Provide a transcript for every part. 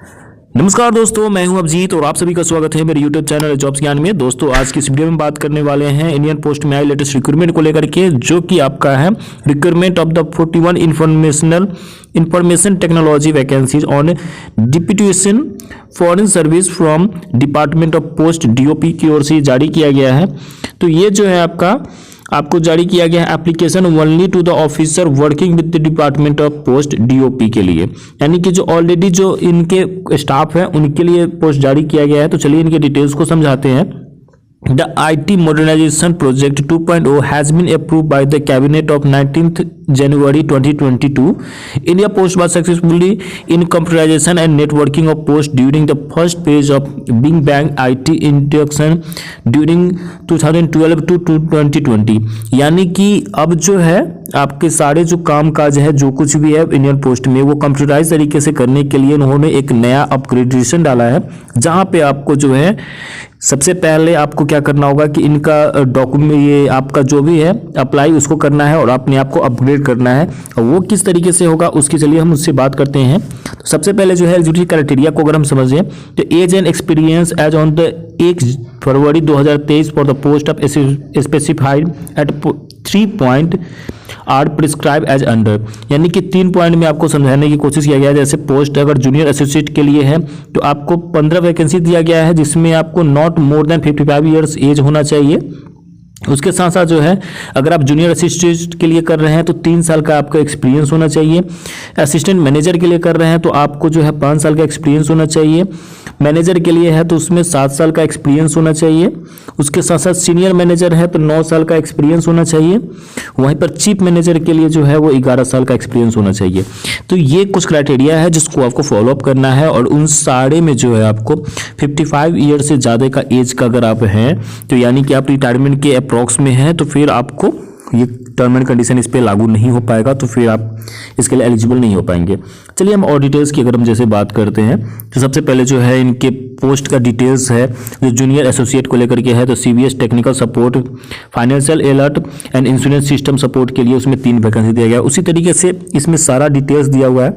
नमस्कार दोस्तों, मैं हूं अभिजीत और आप सभी का स्वागत है मेरे YouTube चैनल जॉब्स ज्ञान में। दोस्तों, आज की इस वीडियो में बात करने वाले हैं इंडियन पोस्ट में आए लेटेस्ट रिक्रूटमेंट को लेकर के, जो कि आपका है recruitment of the 41 information technology vacancies on deputation foreign service from department of post DOP की ओर से जारी किया गया है। तो ये जो है आपको जारी किया गया है application only to the officer working with the department of post DOP के लिए, यानी कि जो ऑलरेडी जो इनके स्टाफ है उनके लिए पोस्ट जारी किया गया है। तो चलिए इनके डिटेल्स को समझाते हैं। The IT modernization project 2.0 has been approved by the cabinet of 19th January 2022. India Post was successfully in computerization and networking of post during the first phase of Big Bang IT induction during 2012 to 2020। यानी कि अब जो है आपके सारे जो काम काज है, जो कुछ भी है इंडियन पोस्ट में, वो कंप्यूटराइज तरीके से करने के लिए उन्होंने एक नया अपग्रेडेशन डाला है, जहां पे आपको जो है सबसे पहले आपको क्या करना होगा कि इनका डॉक्यूमेंट, ये आपका जो भी है अप्लाई उसको करना है और अपने आप को अपग्रेड करना है। और वो किस तरीके से होगा उसकी चलिए हम उससे बात करते हैं। तो सबसे पहले जो है एलिजिबिलिटी क्राइटेरिया को अगर हम समझें तो age and experience age on the 1 February 2023 for the post of specified at 3.8 prescribe age under, यानी कि 3 पॉइंट में आपको समझाने की कोशिश किया गया है। जैसे पोस्ट अगर जूनियर एसोसिएट के लिए है तो आपको 15 वैकेंसी दिया गया है, जिसमें आपको not more than 55 years age होना चाहिए। उसके साथ साथ जो है अगर आप जूनियर असिस्टेंट के लिए कर रहे हैं तो 3 साल का आपका एक्सपीरियंस होना चाहिए। असिस्टेंट मैनेजर के लिए कर रहे हैं तो आपको जो है 5 साल का एक्सपीरियंस होना चाहिए। मैनेजर के लिए है तो उसमें 7 साल का एक्सपीरियंस होना चाहिए। उसके साथ साथ सीनियर मैनेजर है तो 9 साल का एक्सपीरियंस होना चाहिए। वहीं पर चीफ मैनेजर के लिए जो है वो 11 साल का एक्सपीरियंस होना चाहिए। तो ये कुछ क्राइटेरिया है जिसको आपको फॉलोअप करना है, और उन सारे में जो है आपको 55 ईयर से ज़्यादा का एज का अगर आप हैं तो यानी कि आप रिटायरमेंट के अप्रॉक्स में हैं, तो फिर आपको ये टर्म एंड कंडीशन इस पे लागू नहीं हो पाएगा, तो फिर आप इसके लिए एलिजिबल नहीं हो पाएंगे। चलिए हम और डिटेल्स की अगर हम जैसे बात करते हैं तो सबसे पहले जो है इनके पोस्ट का डिटेल्स है। जो जूनियर एसोसिएट को लेकर के है तो CVS technical support, financial alert and insurance system support के लिए उसमें 3 वैकेंसी दिया गया है। उसी तरीके से इसमें सारा डिटेल्स दिया हुआ है,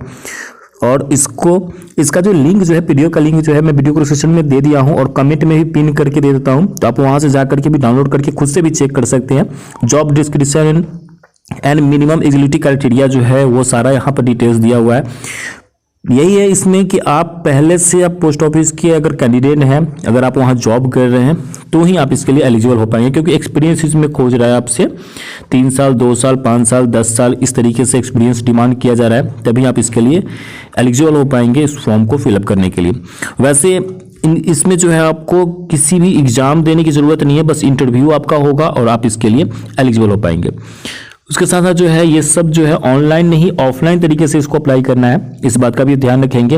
और इसका जो लिंक जो है पीडीएफ का लिंक जो है मैं वीडियो को डिस्क्रिप्शन में दे दिया हूं और कमेंट में भी पिन करके दे देता हूं, तो आप वहां से जा करके भी डाउनलोड करके खुद से भी चेक कर सकते हैं। Job description and minimum eligibility criteria जो है वो सारा यहाँ पर डिटेल्स दिया हुआ है। यही है इसमें कि आप पहले से आप पोस्ट ऑफिस के अगर कैंडिडेट हैं, अगर आप वहाँ जॉब कर रहे हैं तो ही आप इसके लिए एलिजिबल हो पाएंगे, क्योंकि एक्सपीरियंस इसमें खोज रहा है आपसे 3 साल, 2 साल, 5 साल, 10 साल, इस तरीके से एक्सपीरियंस डिमांड किया जा रहा है, तभी आप इसके लिए एलिजिबल हो पाएंगे इस फॉर्म को फिलअप करने के लिए। वैसे इसमें जो है आपको किसी भी एग्जाम देने की ज़रूरत नहीं है, बस इंटरव्यू आपका होगा और आप इसके लिए एलिजिबल हो पाएंगे। उसके साथ साथ जो है ये सब जो है ऑनलाइन नहीं ऑफलाइन तरीके से इसको अप्लाई करना है, इस बात का भी ध्यान रखेंगे।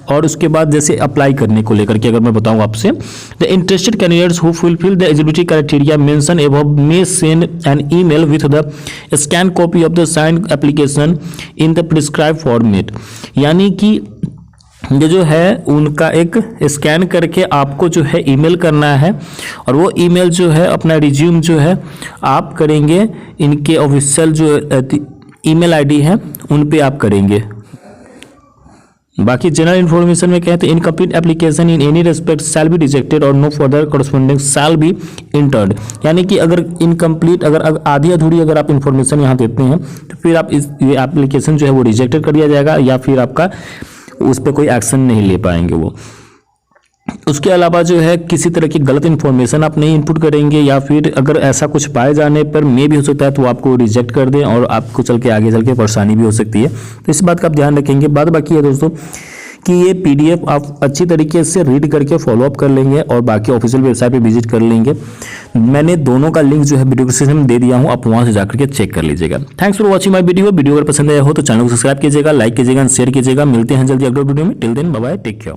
और उसके बाद जैसे अप्लाई करने को लेकर के अगर मैं बताऊं आपसे, the interested candidates who fulfil the eligibility criteria mention above may send an email with the scan copy of the signed application in the prescribe format, यानी कि ये जो है उनका एक स्कैन करके आपको जो है ईमेल करना है, और वो ईमेल जो है अपना रिज्यूम जो है आप करेंगे इनके ऑफिशियल जो ईमेल आईडी है उन पे आप करेंगे। बाकी जनरल इन्फॉर्मेशन में कहते हैं incomplete application in any respect shall be rejected और no further corresponding shall be entered, यानी कि अगर इनकम्प्लीट अगर आधी अधूरी अगर आप इन्फॉर्मेशन यहाँ देते हैं तो फिर आप ये एप्लीकेशन जो है वो रिजेक्टेड कर दिया जाएगा, या फिर आपका उस पर कोई एक्शन नहीं ले पाएंगे वो। उसके अलावा जो है किसी तरह की गलत इन्फॉर्मेशन आप नहीं इनपुट करेंगे, या फिर अगर ऐसा कुछ पाए जाने पर मे भी हो सकता है तो आपको रिजेक्ट कर दें और आपको आगे चल के परेशानी भी हो सकती है, तो इस बात का आप ध्यान रखेंगे। बात बाकी है दोस्तों कि ये PDF आप अच्छी तरीके से रीड करके फॉलोअप कर लेंगे और बाकी ऑफिशियल वेबसाइट पे विजिट कर लेंगे। मैंने दोनों का लिंक जो है वीडियो डिस्क्रिप्शन में दे दिया हूँ, आप वहां से जाकर के चेक कर लीजिएगा। Thanks for watching my video अगर पसंद आया हो तो चैनल को सब्सक्राइब कीजिएगा, लाइक कीजिएगा, शेयर कीजिएगा। मिलते हैं जल्दी अगले वीडियो में। Till then bye bye, take care.